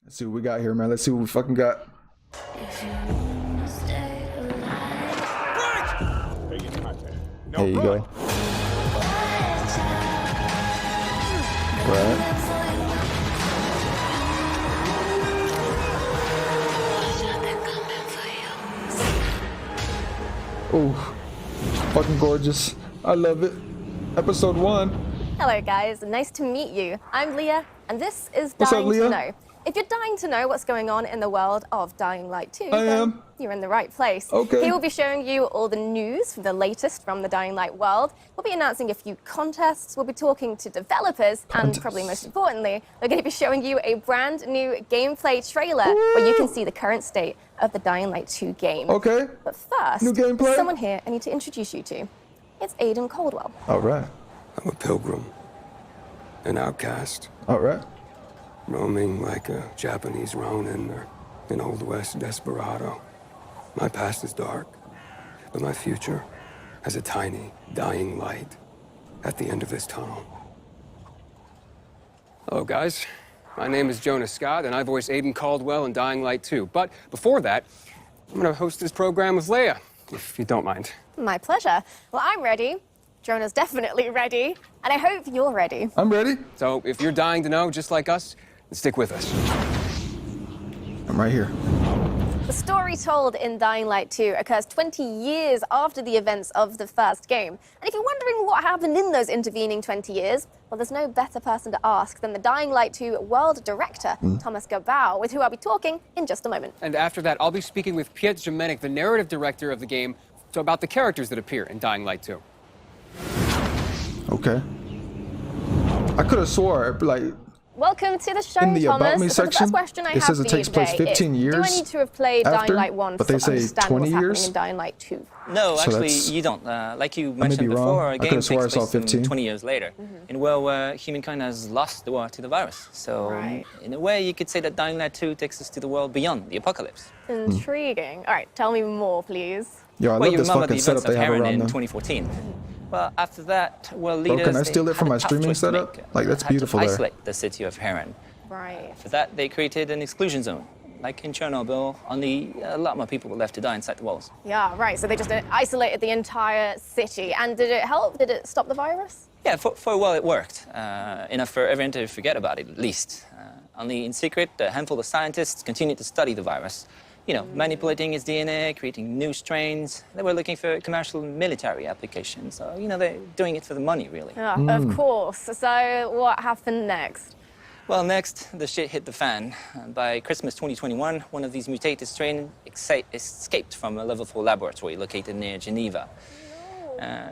Let's see what we got here, man. Let's see what we fucking got. There you go. Right. Oh, fucking gorgeous. I love it. Episode 1. Hello guys, nice to meet you. I'm Leah, and this is What's up, Dying Leah? to Know. If you're dying to know what's going on in the world of Dying Light 2, then you're in the right place. Okay. Here we'll be showing you all the news, the latest from the Dying Light world. We'll be announcing a few contests, we'll be talking to developers, and probably most importantly, we're going to be showing you a brand new gameplay trailer where you can see the current state of the Dying Light 2 game. Okay. But first, New gameplay? someone here I need to introduce you to. It's Aiden Caldwell. All right. I'm a pilgrim, an outcast, All right. roaming like a Japanese Ronin or an Old West desperado. My past is dark, but my future has a tiny, dying light at the end of this tunnel. Hello, guys. My name is Jonas Scott, and I voice Aiden Caldwell in Dying Light 2. But before that, I'm going to host this program with Leia, if you don't mind. My pleasure. Well, I'm ready. Jonah's definitely ready, and I hope you're ready. I'm ready. So if you're dying to know, just like us, then stick with us. I'm right here. The story told in Dying Light 2 occurs 20 years after the events of the first game. And if you're wondering what happened in those intervening 20 years, well, there's no better person to ask than the Dying Light 2 world director, Thomas Gabao, with who I'll be talking in just a moment. And after that, I'll be speaking with Piotr Jamenek, the narrative director of the game, about the characters that appear in Dying Light 2. Okay. I could have swore, like, Welcome to the show, in the Thomas. About Me So section, the first question I it have says for it you takes place today 15 is, years do I need to have played after, Dying Light 1 but they to say understand 20 what's happening years? in Dying Light 2? No, So actually, that's- you don't. Like you I may mentioned be wrong. before, I a could game have swore I takes saw place some 15. 20 years later, in a world where humankind has lost the war to the virus. So, Right. in a way, you could say that Dying Light 2 takes us to the world beyond the apocalypse. Intriguing. All right, tell me more, please. Yo, I Well, you love this remember the fucking setup events of they have Heron around in them. 2014. Well, after that, well, Bro, leaders can I steal they it from had my a tough streaming choice to setup? make. Like, that's They had to beautiful there. isolate the city of Heron. Right. For that, they created an exclusion zone. Like in Chernobyl, only a lot more people were left to die inside the walls. Yeah, right. So they just isolated the entire city. And did it help? Did it stop the virus? Yeah, for a while it worked. Enough for everyone to forget about it, at least. Only in secret, a handful of scientists continued to study the virus. You know, manipulating its DNA, creating new strains. They were looking for commercial and military applications. So, you know, they're doing it for the money, really. Yeah, of course. So what happened next? Well, next, the shit hit the fan. By Christmas 2021, one of these mutated strains escaped from a level 4 laboratory located near Geneva.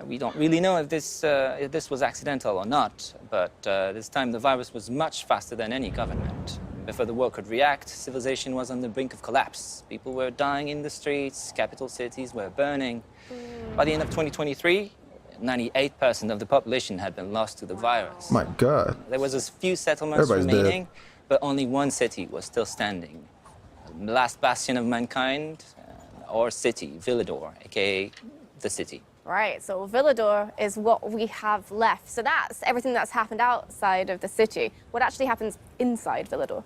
We don't really know if this was accidental or not, but this time the virus was much faster than any government. Before the world could react, civilization was on the brink of collapse. People were dying in the streets, capital cities were burning. By the end of 2023, 98% of the population had been lost to the virus. My God. There was a few settlements Everybody's remaining, but only one city was still standing. The last bastion of mankind, our city, Villador, aka the city. Right, so Villador is what we have left. So that's everything that's happened outside of the city. What actually happens inside Villador?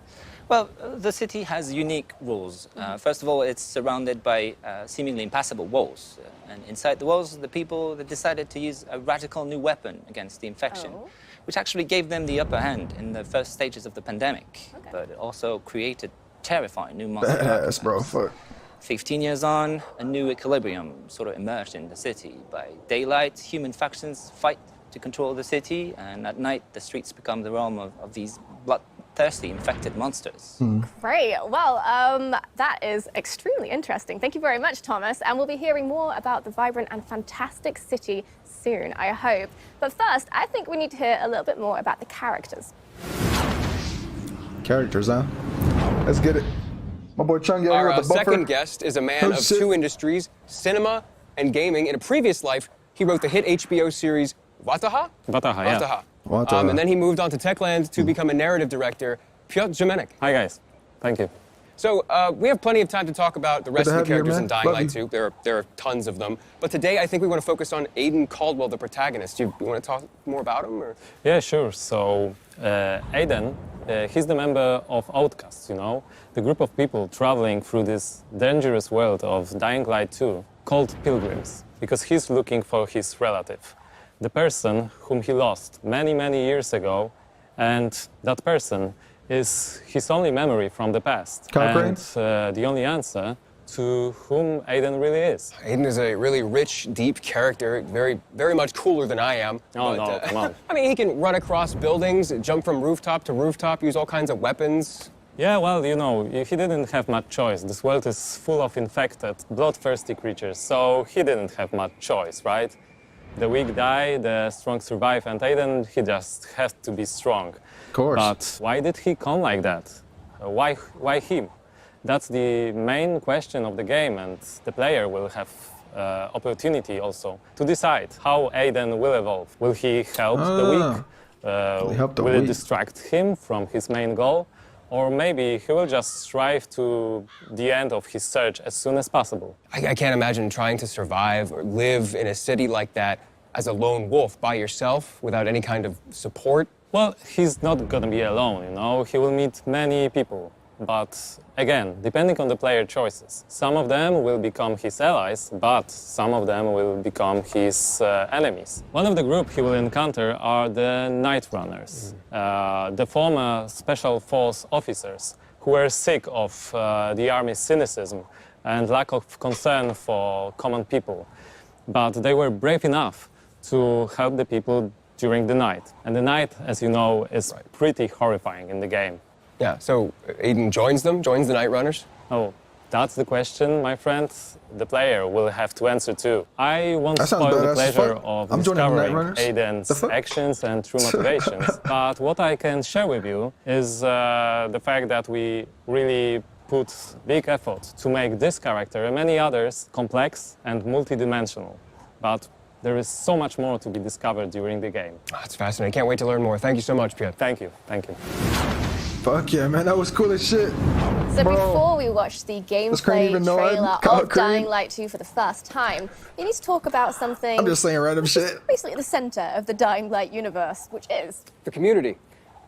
Well, the city has unique rules. First of all, it's surrounded by seemingly impassable walls. And inside the walls, the people they decided to use a radical new weapon against the infection, which actually gave them the upper hand in the first stages of the pandemic. Okay. But it also created terrifying new monster Badass, bro. artifacts. Fuck. 15 years on, a new equilibrium sort of emerged in the city. By daylight, human factions fight to control the city, and at night, the streets become the realm of these bloodthirsty, infected monsters. Great. Well, that is extremely interesting. Thank you very much, Thomas. And we'll be hearing more about the vibrant and fantastic city soon, I hope. But first, I think we need to hear a little bit more about the characters. Characters, huh? Let's get it. My boy Chung here Our with the buffer. second guest is a man Oh, of shit. two industries, cinema and gaming. In a previous life, he wrote the hit HBO series Wataha? Wataha, yeah. Wataha. And then he moved on to Techland to become a narrative director. Piotr Jamenek. Hi, guys. Thank you. So we have plenty of time to talk about the rest to of the have you here, characters man. in Dying Love Light you. 2. There are tons of them. But today, I think we want to focus on Aiden Caldwell, the protagonist. You want to talk more about him? Or? Yeah, sure. So Aiden, he's the member of Outcasts, you know, the group of people traveling through this dangerous world of Dying Light 2, called pilgrims, because he's looking for his relative, the person whom he lost many, many years ago, and that person is his only memory from the past, and the only answer to whom Aiden really is. Aiden is a really rich, deep character, very much cooler than I am. Oh, no, come on. I mean, he can run across buildings, jump from rooftop to rooftop, use all kinds of weapons. Yeah, well, you know, he didn't have much choice. This world is full of infected, bloodthirsty creatures, so he didn't have much choice, right? The weak die, the strong survive, and Aiden, he just has to be strong. Of course. But why did he come like that? Why him? That's the main question of the game, and the player will have opportunity also to decide how Aiden will evolve. Will he help the weak? Will it distract him from his main goal? Or maybe he will just strive to the end of his search as soon as possible. I can't imagine trying to survive or live in a city like that as a lone wolf by yourself without any kind of support. Well, he's not gonna be alone, you know. He will meet many people. But again, depending on the player choices, some of them will become his allies, but some of them will become his enemies. One of the group he will encounter are the Night Runners, the former special force officers who were sick of the army's cynicism and lack of concern for common people. But they were brave enough to help the people during the night. And the night, as you know, is pretty horrifying in the game. Yeah, so Aiden joins them, joins the Night Runners? Oh, that's the question, my friend. The player will have to answer too. I won't spoil the pleasure of discovering Aiden's actions and true motivations, but what I can share with you is the fact that we really put big effort to make this character and many others complex and multidimensional. But there is so much more to be discovered during the game. Oh, that's fascinating. Can't wait to learn more. Thank you so much, Piet. Thank you. Thank you. Fuck yeah, man, that was cool as shit. So Bro, before we watch the gameplay trailer of Dying Light 2 for the first time, we need to talk about something. I'm just saying random shit. Basically at the center of the Dying Light universe, which is the community.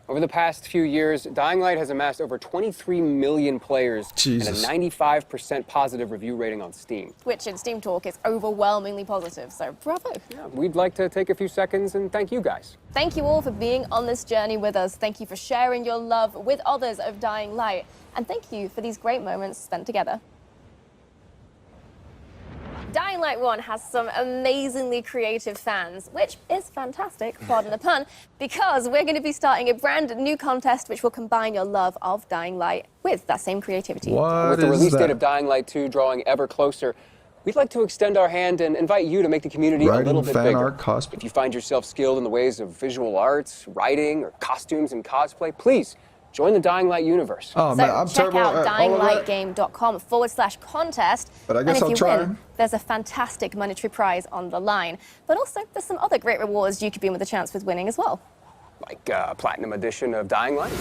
Over the past few years, Dying Light has amassed over 23 million players and a 95% positive review rating on Steam. Which in Steam Talk is overwhelmingly positive, so bravo. Yeah, we'd like to take a few seconds and thank you guys. Thank you all for being on this journey with us. Thank you for sharing your love with others of Dying Light. And thank you for these great moments spent together. Dying Light 1 has some amazingly creative fans, which is fantastic, pardon the pun, because we're going to be starting a brand new contest which will combine your love of Dying Light with that same creativity. With the release date of Dying Light 2 drawing ever closer, we'd like to extend our hand and invite you to make the community a little bit bigger. If you find yourself skilled in the ways of visual arts, writing, or costumes and cosplay, please join the Dying Light universe. Oh, man, I'm check out dyinglightgame.com/contest. But I guess and if you win, there's a fantastic monetary prize on the line. But also, there's some other great rewards you could be in with a chance with winning as well. Like Platinum Edition of Dying Light.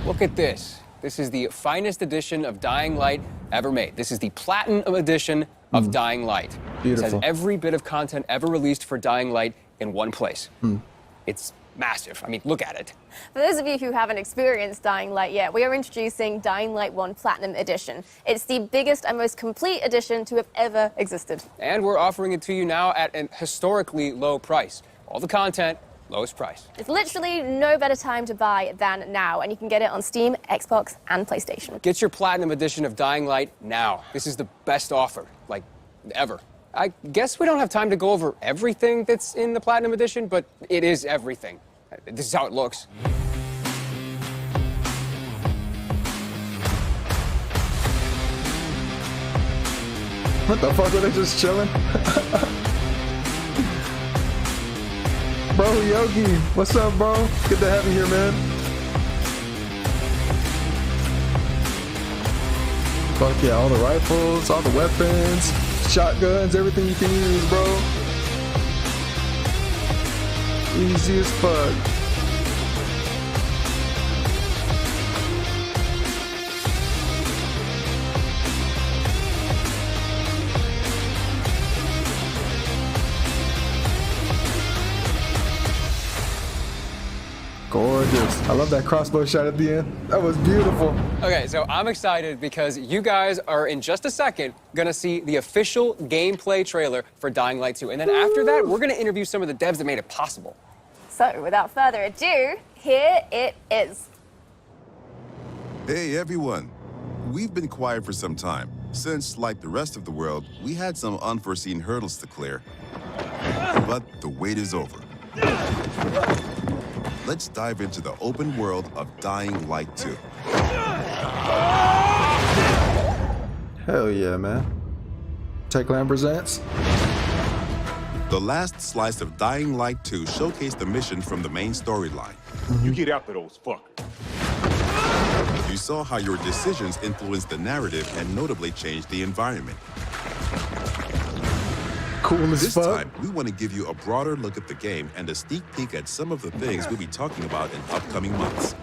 Look at this. This is the finest edition of Dying Light ever made. This is the Platinum Edition of Dying Light. Beautiful. It has every bit of content ever released for Dying Light in one place. It's massive. I mean, look at it. For those of you who haven't experienced Dying Light yet, we are introducing Dying Light 1 Platinum Edition. It's the biggest and most complete edition to have ever existed. And we're offering it to you now at an historically low price. All the content, lowest price. It's literally no better time to buy than now, and you can get it on Steam, Xbox, and PlayStation. Get your Platinum Edition of Dying Light now. This is the best offer, like, ever. I guess we don't have time to go over everything that's in the Platinum Edition, but it is everything. This is how it looks. What the fuck, were they just chilling? Bro, Yogi, what's up, bro? Good to have you here, man. Fuck yeah, all the rifles, all the weapons, shotguns, everything you can use, bro. Easy as fuck. gorgeous. I love that crossbow shot at the end. That was beautiful. Okay, so I'm excited because you guys are in just a second gonna see the official gameplay trailer for Dying Light 2. And then after that, we're gonna interview some of the devs that made it possible. So, without further ado, here it is. Hey everyone! We've been quiet for some time, since, like the rest of the world, we had some unforeseen hurdles to clear. But the wait is over. Let's dive into the open world of Dying Light 2. Hell yeah, man. Techland presents. The last slice of Dying Light 2 showcased the mission from the main storyline. You get after those fuckers. You saw how your decisions influenced the narrative and notably changed the environment. Cool as This fuck. time, we want to give you a broader look at the game and a sneak peek at some of the things we'll be talking about in upcoming months.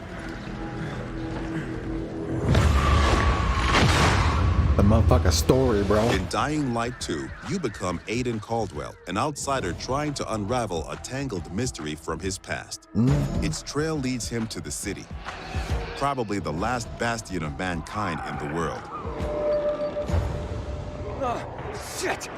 The motherfucking story, bro. In Dying Light 2, you become Aiden Caldwell, an outsider trying to unravel a tangled mystery from his past. Its trail leads him to the city, probably the last bastion of mankind in the world. Shit!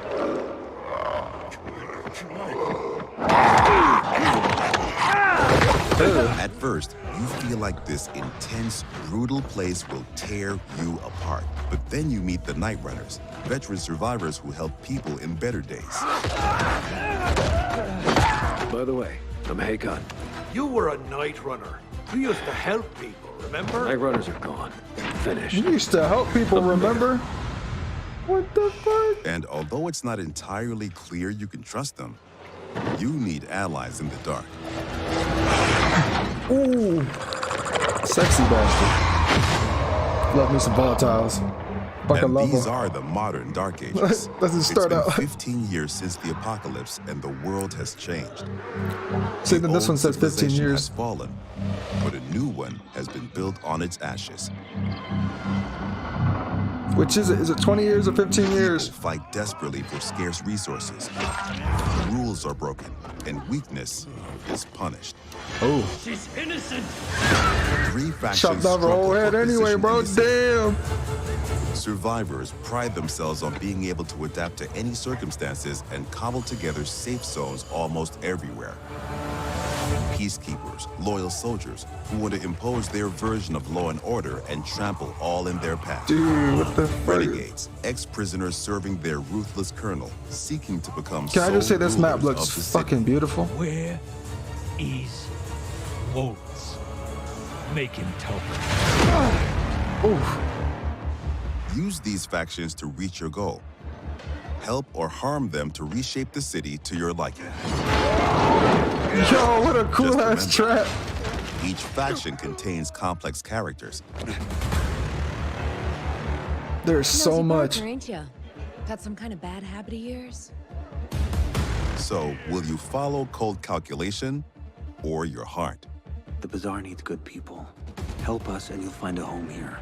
At first, you feel like this intense, brutal place will tear you apart. But then you meet the Night Runners, veteran survivors who help people in better days. By the way, I'm Hakon. You were a night runner. You used to help people, remember? Night runners are gone. Finished. You used to help people, remember? What the fuck? And although it's not entirely clear you can trust them, you need allies in the dark. Ooh. Sexy bastard. Love me some volatiles. Fucking And love these them. are the modern Dark Ages. Let's just start it's out. been 15 years since the apocalypse and the world has changed. See, then this old one says 15 civilization years. has fallen, but a new one has been built on its ashes. Which is it? Is it 20 years or 15 years? People fight desperately for scarce resources. Rules are broken, and weakness is punished. Oh. She's innocent. Three factions Chopped off her whole struggle head for anyway, position bro. in the city. Damn. Survivors pride themselves on being able to adapt to any circumstances and cobble together safe zones almost everywhere. Peacekeepers, loyal soldiers who want to impose their version of law and order and trample all in their path. Dude, what the fuck? Renegades, ex-prisoners serving their ruthless colonel, seeking to become Can I just say sole this map rulers looks of the fucking city. beautiful? Where is Wolves? Make him tell me. Oof. Use these factions to reach your goal. Help or harm them to reshape the city to your liking. Yo, what a cool Just ass trap. Each faction contains complex characters. There's so much. Ain't ya? Got some kind of bad habit of yours? So, will you follow cold calculation or your heart? The Bazaar needs good people. Help us and you'll find a home here.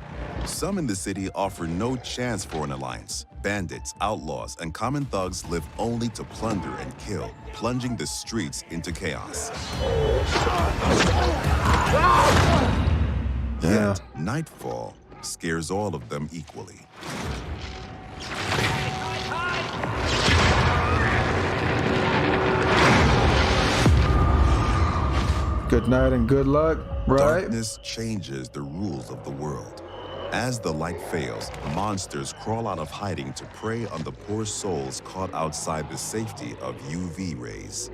Some in the city offer no chance for an alliance. Bandits, outlaws, and common thugs live only to plunder and kill, plunging the streets into chaos. Yet, nightfall scares all of them equally. Good night and good luck, right? Darkness changes the rules of the world. As the light fails, monsters crawl out of hiding to prey on the poor souls caught outside the safety of UV rays.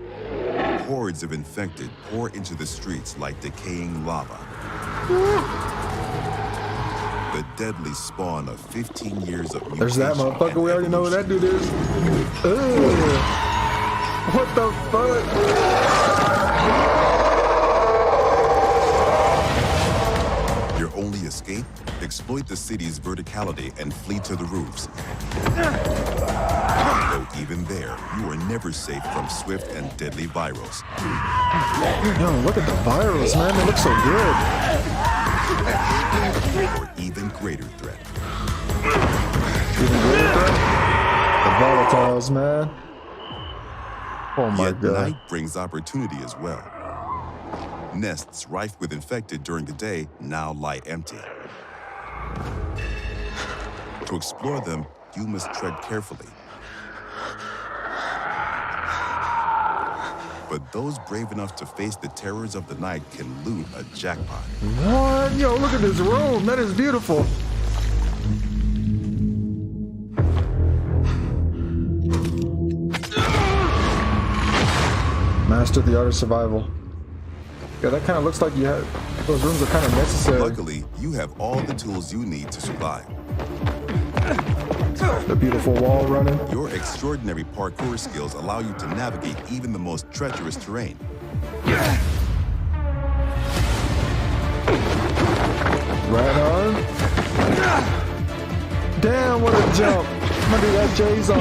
Hordes of infected pour into the streets like decaying lava. The deadly spawn of 15 years of mutation. There's that motherfucker. We already know who that dude is. Ugh. What the fuck? Your only escape? Exploit the city's verticality and flee to the roofs. Though even there, you are never safe from swift and deadly virals. Yo, look at the virals, man. They look so good. Or even greater threat. Even greater threat? The volatiles, man. Oh my Yet god. night brings opportunity as well. Nests rife with infected during the day now lie empty. To explore them, you must tread carefully. But those brave enough to face the terrors of the night can loot a jackpot. What? Yo, look at this room. That is beautiful. Master the art of survival. Yeah, that kind of looks like you have those rooms are kind of necessary. Luckily, you have all the tools you need to survive. The beautiful wall running. Your extraordinary parkour skills allow you to navigate even the most treacherous terrain. Right on. Damn, what a jump. I'm gonna do that J's on.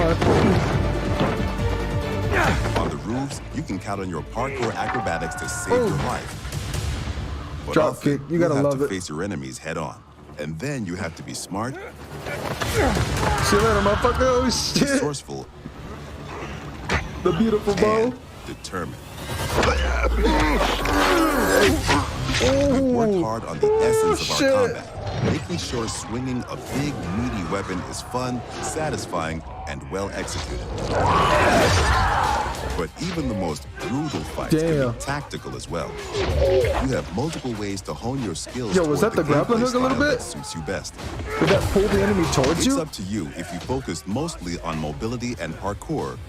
On the roofs, you can count on your parkour acrobatics to save your life. But Drop often, kick, you gotta love have to it. face your enemies head on. And then you have to be smart, See you later, motherfucker. Oh, shit. resourceful, The beautiful bow. and determined. Ooh. We work hard on the essence of shit. our combat, making sure swinging a big, meaty weapon is fun, satisfying, and well executed. But even the most brutal fights can Damn. be tactical as well. You have multiple ways to hone your skills. Yo, was toward that the grappling gameplay hook a little style bit? that suits you best. Did that pull the enemy towards It's you? up to you if you focus mostly on mobility and parkour,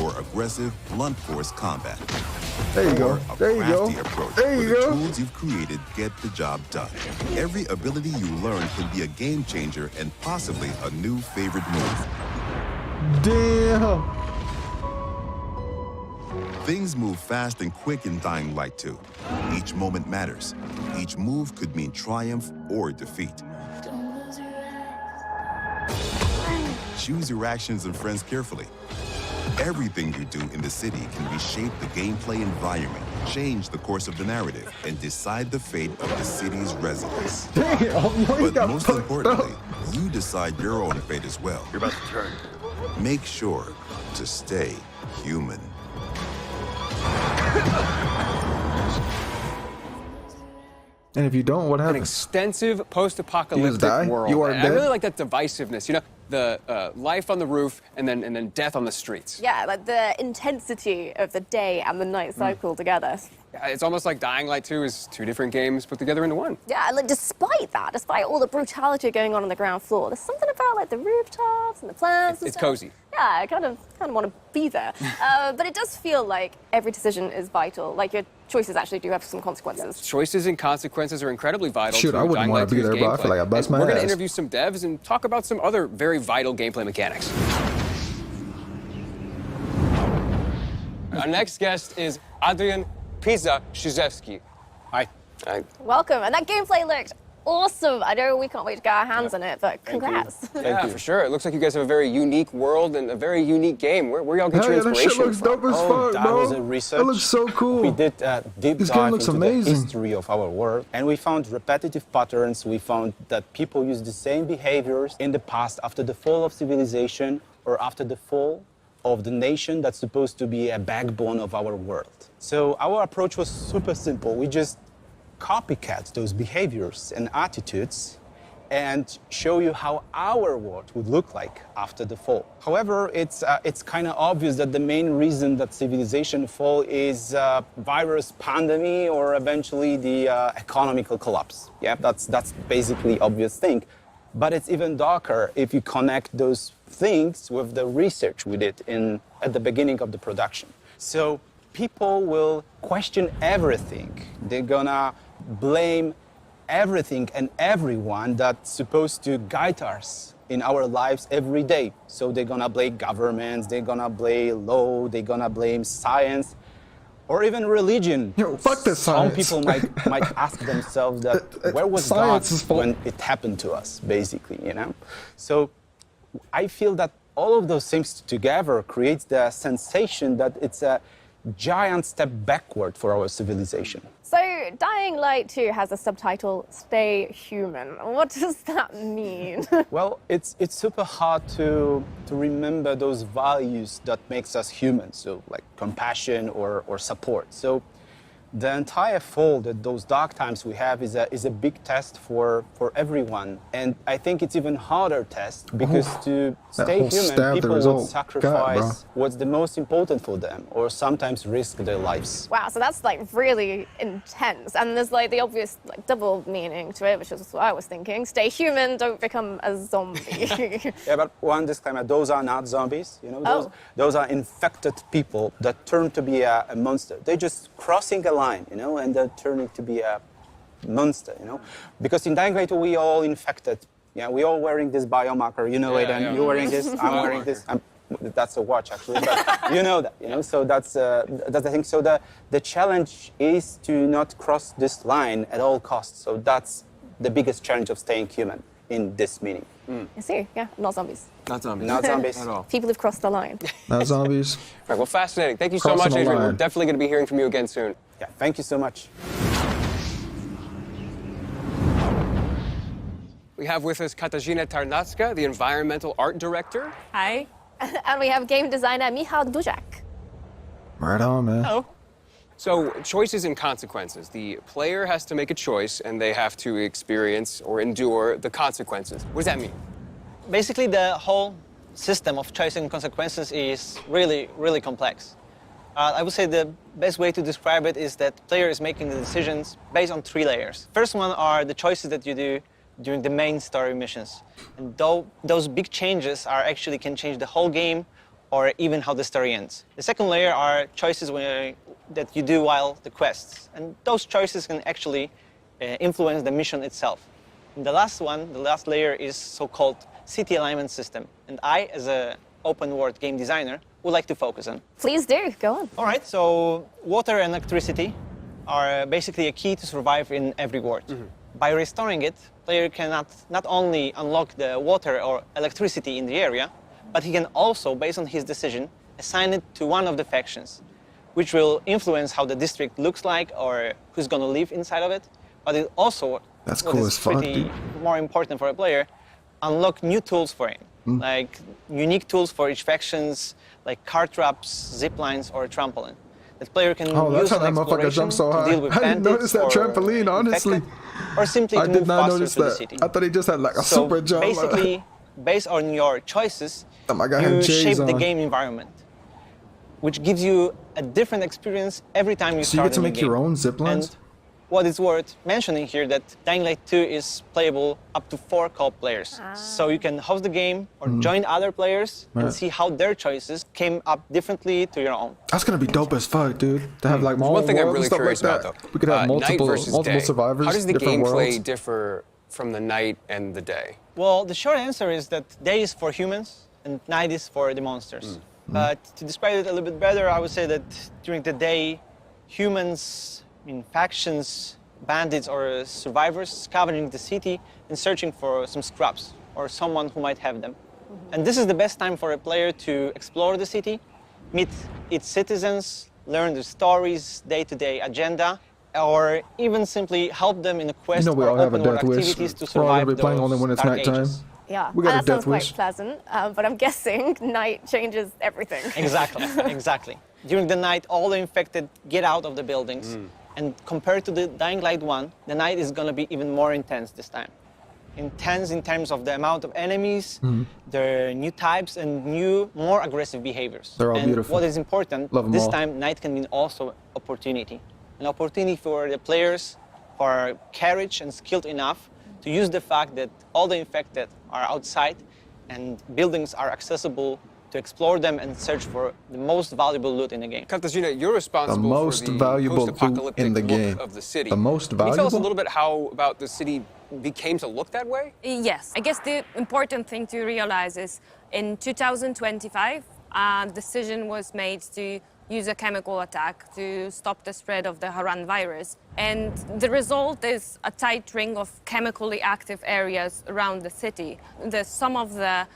or aggressive, blunt force combat. There you go. Or a There you go. crafty approach There where you the go. tools you've created get the job done. Every ability you learn can be a game changer and possibly a new favorite move. Damn. Things move fast and quick in Dying Light 2. Each moment matters. Each move could mean triumph or defeat. Choose your actions and friends carefully. Everything you do in the city can reshape the gameplay environment, change the course of the narrative, and decide the fate of the city's residents. Damn. Yo, he But got most fucked importantly, up. you decide your own fate as well. You're about to turn. Make sure to stay human. And if you don't, what An happens? extensive You just post-apocalyptic die? world. You are And I dead? really like that divisiveness. You know, the life on the roof and then death on the streets. Yeah, like the intensity of the day and the night cycle together. Yeah, it's almost like Dying Light 2 is two different games put together into one. Yeah, like despite that, despite all the brutality going on the ground floor, there's something about like the rooftops and the plants. And It's stuff. cozy. Yeah, I kind of want to be there. But it does feel like every decision is vital. Like your choices actually do have some consequences. Choices and consequences are incredibly vital. Shoot, to I wouldn't Dying wanna Light be 2's there, but I feel gameplay. like I bust And my We're going ass. to interview some devs and talk about some other very vital gameplay mechanics. Our next guest is Adrian Pizza-Shizewski. Hi. Hi. Welcome, and that gameplay looked awesome. I know we can't wait to get our hands on it, but congrats. Yeah, for sure. It looks like you guys have a very unique world and a very unique game. Where y'all get Hell your yeah, that shit inspiration looks from? dope as fuck, that bro. was a research. That looks so cool. We did a deep This game dive looks into amazing. the history of our world, and we found repetitive patterns. We found that people use the same behaviors in the past after the fall of civilization or after the fall of the nation that's supposed to be a backbone of our world. So our approach was super simple. We just copycat those behaviors and attitudes and show you how our world would look like after the fall. However, it's kind of obvious that the main reason that civilization fall is virus pandemic or eventually the economical collapse. Yeah, that's basically obvious thing. But it's even darker if you connect those things with the research we did at the beginning of the production. So people will question everything. They're gonna blame everything and everyone that's supposed to guide us in our lives every day. So they're gonna blame governments, they're gonna blame law, they're gonna blame science, or even religion. Yo, fuck the Some science. people might ask themselves that where was God Science is fault. when it happened to us, basically, you know? So I feel that all of those things together creates the sensation that it's a giant step backward for our civilization. So, Dying Light 2 has a subtitle, Stay Human. What does that mean? Well, it's super hard to remember those values that makes us human, so like compassion or support. So The entire fall that those dark times we have is a big test for everyone. And I think it's even harder test because to stay human, people would sacrifice what's the most important for them or sometimes risk their lives. Wow, so that's like really intense. And there's like the obvious like double meaning to it, which is what I was thinking. Stay human, don't become a zombie. Yeah, but one disclaimer, those are not zombies, you know, those are infected people that turn to be a monster. They're just crossing a line, you know, and they're turning to be a monster, you know, because in Dying Light we all infected. Yeah, we all wearing this biomarker, you know, Aiden, you're wearing this, I'm wearing this. That's a watch actually, but you know that, you know, so that's the thing. So the challenge is to not cross this line at all costs. So that's the biggest challenge of staying human in this meaning. I see, yeah, not zombies. Not zombies. Not zombies. At all. People who've crossed the line. Not zombies. All right, well, fascinating. Thank you so much, Adrian. We're definitely going to be hearing from you again soon. Yeah, thank you so much. We have with us Katarzyna Tarnacka, the environmental art director. Hi. And we have game designer Michał Duzak. Right on, man. Hello. So, choices and consequences. The player has to make a choice, and they have to experience or endure the consequences. What does that mean? Basically, the whole system of choice and consequences is really, really complex. I would say the best way to describe it is that the player is making the decisions based on 3 layers. First one are the choices that you do during the main story missions. And those big changes actually can change the whole game or even how the story ends. The second layer are choices that you do while the quests. And those choices can actually influence the mission itself. And the last one, the last layer, is so-called city alignment system. And I, as an open-world game designer, would like to focus on. Please do, go on. All right, so water and electricity are basically a key to survive in every world. By restoring it, player can not only unlock the water or electricity in the area, but he can also, based on his decision, assign it to one of the factions, which will influence how the district looks like or who's going to live inside of it. But it also, that's cool as fuck, dude. More important for a player, unlock new tools for him, like unique tools for each factions, like car traps, zip lines, or a trampoline. The player can use how that motherfucker jumped so high. I didn't notice that trampoline, honestly. Or simply to move faster to the city. I thought he just had like a super jump. Basically, based on your choices, you shape the game environment, which gives you a different experience every time you start. So you get to make your own zip lines? And what is worth mentioning here that Dying Light 2 is playable up to 4 co-op players. So you can host the game or join other players and see how their choices came up differently to your own. That's gonna be dope as fuck, dude. To have like my own one thing I'm world really and stuff curious like about, that. though. We could have multiple day. survivors. How does the different gameplay worlds. differ from the night and the day? Well, the short answer is that day is for humans and night is for the monsters. But to describe it a little bit better, I would say that during the day, humans, factions, bandits or survivors scavenging the city and searching for some scraps or someone who might have them. And this is the best time for a player to explore the city, meet its citizens, learn their stories, day-to-day agenda, or even simply help them in a quest we or all have a open world death wish. activities to We're all survive gonna be playing only when it's dark nighttime. ages. Yeah, We got and a that death sounds quite wish. pleasant, but I'm guessing night changes everything. Exactly, exactly. During the night, all the infected get out of the buildings. And compared to the Dying Light 1, the night is going to be even more intense this time. Intense in terms of the amount of enemies, their new types, and new, more aggressive behaviors. They're all and beautiful. what is important, Love 'em this all. time night can mean also opportunity. An opportunity for the players who are courage and skilled enough to use the fact that all the infected are outside and buildings are accessible to explore them and search for the most valuable loot in the game. Katarzyna, you're responsible The most for the valuable loot post-apocalyptic in the look game. of the city. The most Can you tell us a valuable? little bit how about the city became to look that way? Yes. I guess the important thing to realize is in 2025, a decision was made to use a chemical attack to stop the spread of the Haran virus. And the result is a tight ring of chemically active areas around the city. Some of the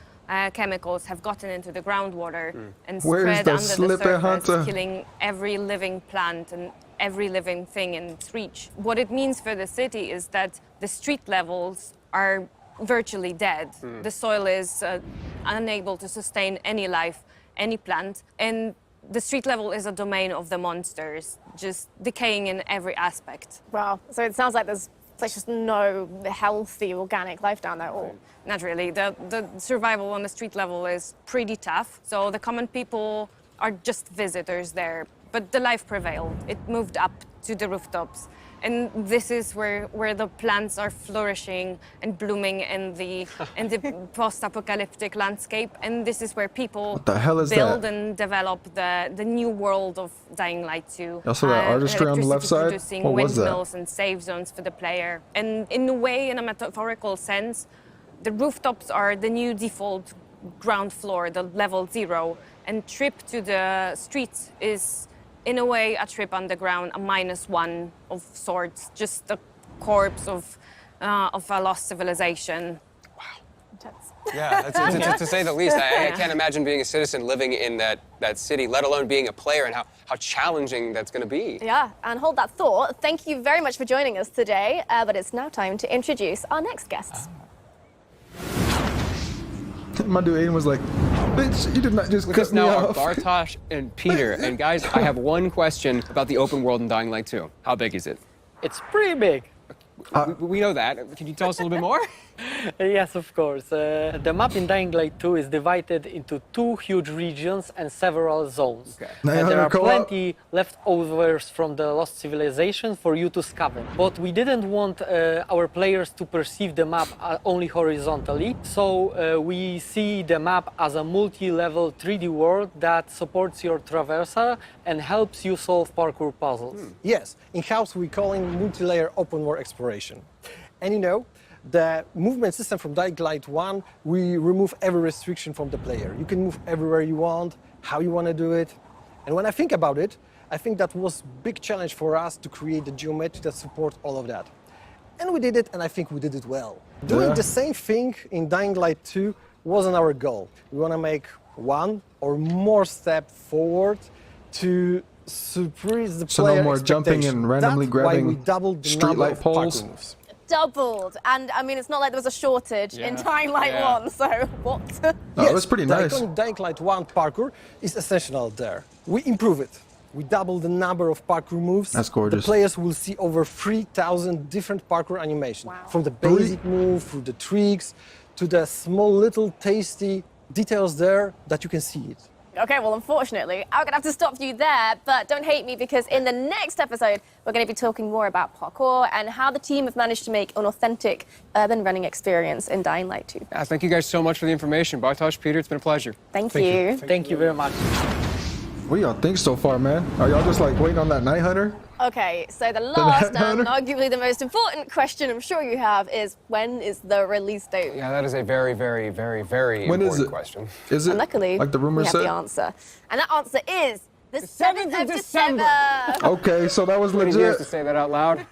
chemicals have gotten into the groundwater and Where's spread the under the slippery surface, hunter? killing every living plant and every living thing in its reach. What it means for the city is that the street levels are virtually dead. The soil is unable to sustain any life, any plant, and the street level is a domain of the monsters, just decaying in every aspect. Wow. So it sounds like there's just no healthy organic life down there at all. Not really. The survival on the street level is pretty tough. So the common people are just visitors there. But the life prevailed. It moved up to the rooftops. And this is where the plants are flourishing and blooming in the post-apocalyptic landscape. And this is where people What the hell is build that? and develop the new world of Dying Light 2. Also that artistry on the left side? Producing What was that? windmills and safe zones for the player. And in a way, in a metaphorical sense, the rooftops are the new default ground floor, the level 0. And trip to the streets is, in a way, a trip underground, a -1 of sorts, just a corpse of a lost civilization. Yeah, to say the least. I can't imagine being a citizen living in that city, let alone being a player, and how challenging that's going to be. Yeah, and hold that thought. Thank you very much for joining us today, but it's now time to introduce our next guests. My dude Aiden was like, bitch, you did not just Because cut me now are off. Bartosz and Peter. And guys, I have one question about the open world in Dying Light 2. How big is it? It's pretty big. We know that. Can you tell us a little bit more? Yes, of course. The map in Dying Light 2 is divided into 2 huge regions and several zones. Okay. And there are plenty leftovers from the lost civilization for you to scavenge. But we didn't want our players to perceive the map only horizontally, so we see the map as a multi-level 3D world that supports your traversal and helps you solve parkour puzzles. Yes, in-house we call it multi-layer open world exploration. And you know, the movement system from Dying Light 1, we remove every restriction from the player. You can move everywhere you want, how you want to do it. And when I think about it, I think that was a big challenge for us to create the geometry that supports all of that. And we did it, and I think we did it well. Doing the same thing in Dying Light 2 wasn't our goal. We want to make one or more step forward to surprise the player. So no more jumping and randomly grabbing why we doubled the street number light of poles? parkour moves. Doubled. And I mean, it's not like there was a shortage in Dying Light 1, so what? Oh, it was pretty nice. The iconic Dying Light 1 parkour is essential there. We improve it. We double the number of parkour moves. That's gorgeous. The players will see over 3,000 different parkour animations. From the basic move, through the tricks, to the small little tasty details there that you can see it. Okay, well, unfortunately, I'm going to have to stop you there, but don't hate me because in the next episode, we're going to be talking more about parkour and how the team have managed to make an authentic urban running experience in Dying Light 2. Yeah, thank you guys so much for the information. Bartosz, Peter, it's been a pleasure. Thank you. Thank you very much. What do y'all think so far, man? Are y'all just like waiting on that Night Hunter? Okay, so the last and arguably the most important question I'm sure you have is when is the release date? Yeah, that is a very, very, very, very important question. Is it And luckily, like the we rumor have said? the answer. And that answer is the 7th of December. Okay, so that was Pretty legit. years to say that out loud.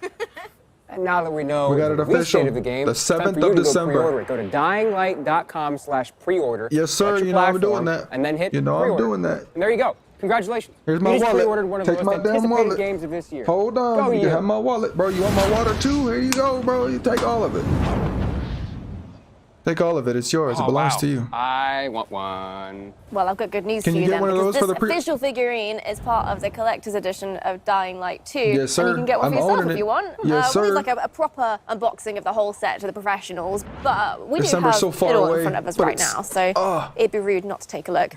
And now that we know We got it the release official. date of the game, The it's time 7th for you of to go December. pre-order it. Go to dyinglight.com/pre-order. Yes, sir. Select your You know I'm platform, doing that. And then hit You know I'm pre-order. doing that. And there you go. Congratulations. Here's my you just wallet. pre-ordered one of the Take most my damn anticipated wallet. games of this year. Hold on. Go You you. can have my wallet, bro. You want my water too? Here you go, bro. You take all of it. Take all of it. It's yours. It belongs to you. I want one. Well, I've got good news Can for you you get then, one of because those for this the pre- official figurine is part of the collector's edition of Dying Light 2. Yes, sir. And you can get one I'm for yourself owning if it. you want. Yes, We need sir. like a proper unboxing of the whole set to the professionals, but we December's do so have far it all away, in front of us but right it's- now, so it'd be rude not to take a look.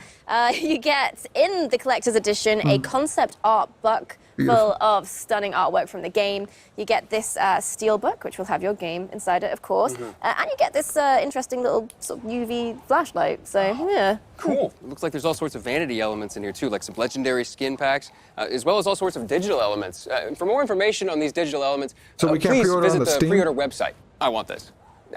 You get, in the collector's edition, a concept art book full of stunning artwork from the game. You get this steel book, which will have your game inside it, of course, and you get this interesting little sort of UV flashlight. So, yeah. Cool. It looks like there's all sorts of vanity elements in here too, like some legendary skin packs, as well as all sorts of digital elements. For more information on these digital elements, So we can't please pre-order on visit the the Steam? pre-order website. I want this,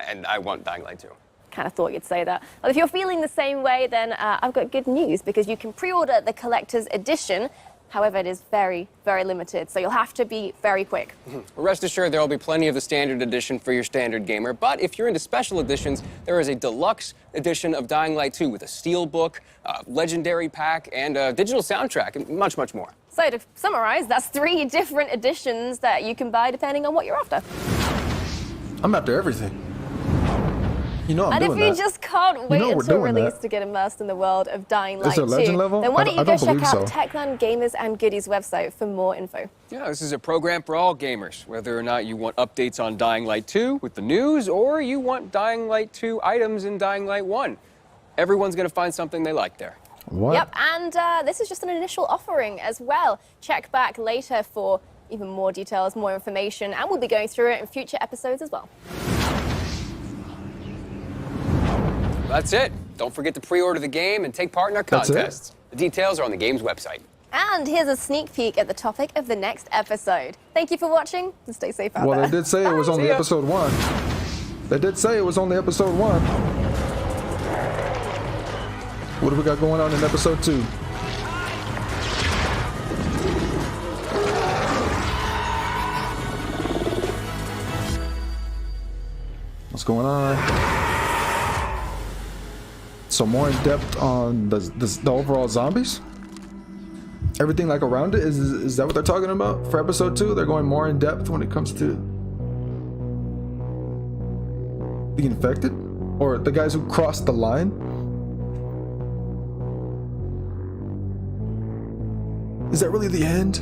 and I want Dying Light 2. Kind of thought you'd say that. Well, if you're feeling the same way, then I've got good news because you can pre-order the collector's edition. However, it is very, very limited, so you'll have to be very quick. Rest assured, there will be plenty of the standard edition for your standard gamer, but if you're into special editions, there is a deluxe edition of Dying Light 2 with a steel book, legendary pack, and a digital soundtrack, and much, much more. So to summarize, that's 3 different editions that you can buy depending on what you're after. I'm after everything. You know I'm and doing if you that. just can't wait know we're until doing release that. to get immersed in the world of Dying Light Is there 2, legend level? then why don't I you go don't check believe out so. Techland Gamers and Goodies website for more info. Yeah, this is a program for all gamers, whether or not you want updates on Dying Light 2 with the news, or you want Dying Light 2 items in Dying Light 1. Everyone's gonna find something they like there. What? Yep, and this is just an initial offering as well. Check back later for even more details, more information, and we'll be going through it in future episodes as well. That's it. Don't forget to pre-order the game and take part in our That's it? contests. The details are on the game's website. And here's a sneak peek at the topic of the next episode. Thank you for watching, and stay safe out Well, there. they did say it was Bye. only See ya. episode 1. They did say it was only episode 1. What do we got going on in episode 2? What's going on? So more in depth on the overall zombies? Everything like around it? Is that what they're talking about for episode 2? They're going more in depth when it comes to the infected? Or the guys who crossed the line? Is that really the end?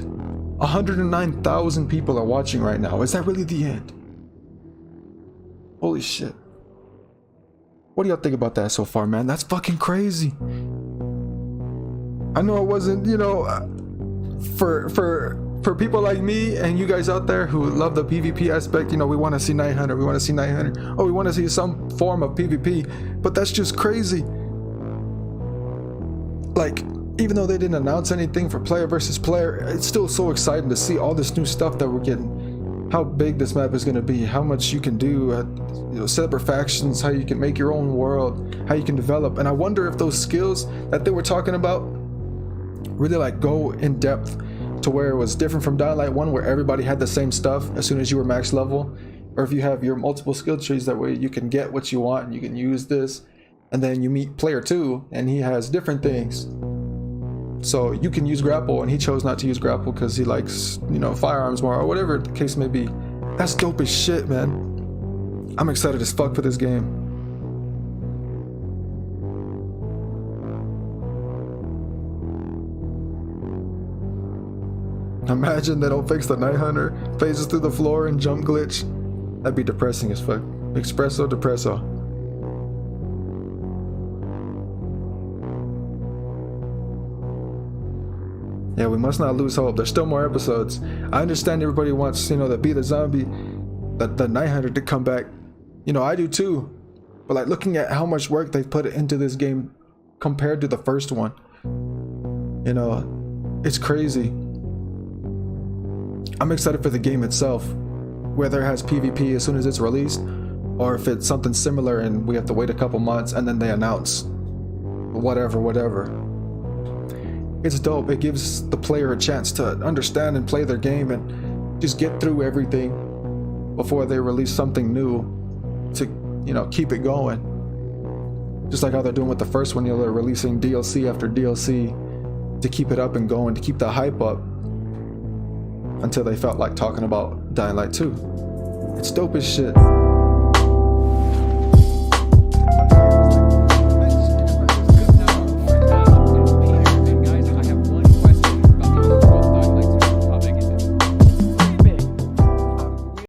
109,000 people are watching right now. Is that really the end? Holy shit. What do y'all think about that so far, man? That's fucking crazy. I know it wasn't, you know, for people like me and you guys out there who love the PvP aspect, you know, we want to see 900, we want to see 900. Oh, we want to see some form of PvP, but that's just crazy. Like, even though they didn't announce anything for player versus player, it's still so exciting to see all this new stuff that we're getting. How big this map is going to be, how much you can do, you know, separate factions, how you can make your own world, how you can develop. And I wonder if those skills that they were talking about really like go in depth to where it was different from Dying Light 1 where everybody had the same stuff as soon as you were max level, or if you have your multiple skill trees, that way you can get what you want and you can use this, and then you meet player 2 and he has different things. So you can use grapple and he chose not to use grapple because he likes, you know, firearms more or whatever the case may be. That's dope as shit, man. I'm excited as fuck for this game. Imagine they don't fix the 900, phases through the floor and jump glitch. That'd be depressing as fuck. Espresso depresso. Yeah, we must not lose hope. There's still more episodes. I understand everybody wants, you know, the Be the Zombie, the 900 to come back. You know, I do too. But like looking at how much work they've put into this game compared to the first one, you know, it's crazy. I'm excited for the game itself, whether it has PvP as soon as it's released, or if it's something similar and we have to wait a couple months and then they announce whatever. It's dope. It gives the player a chance to understand and play their game and just get through everything before they release something new to, you know, keep it going. Just like how they're doing with the first one, you know, they're releasing DLC after DLC to keep it up and going, to keep the hype up until they felt like talking about Dying Light 2. It's dope as shit.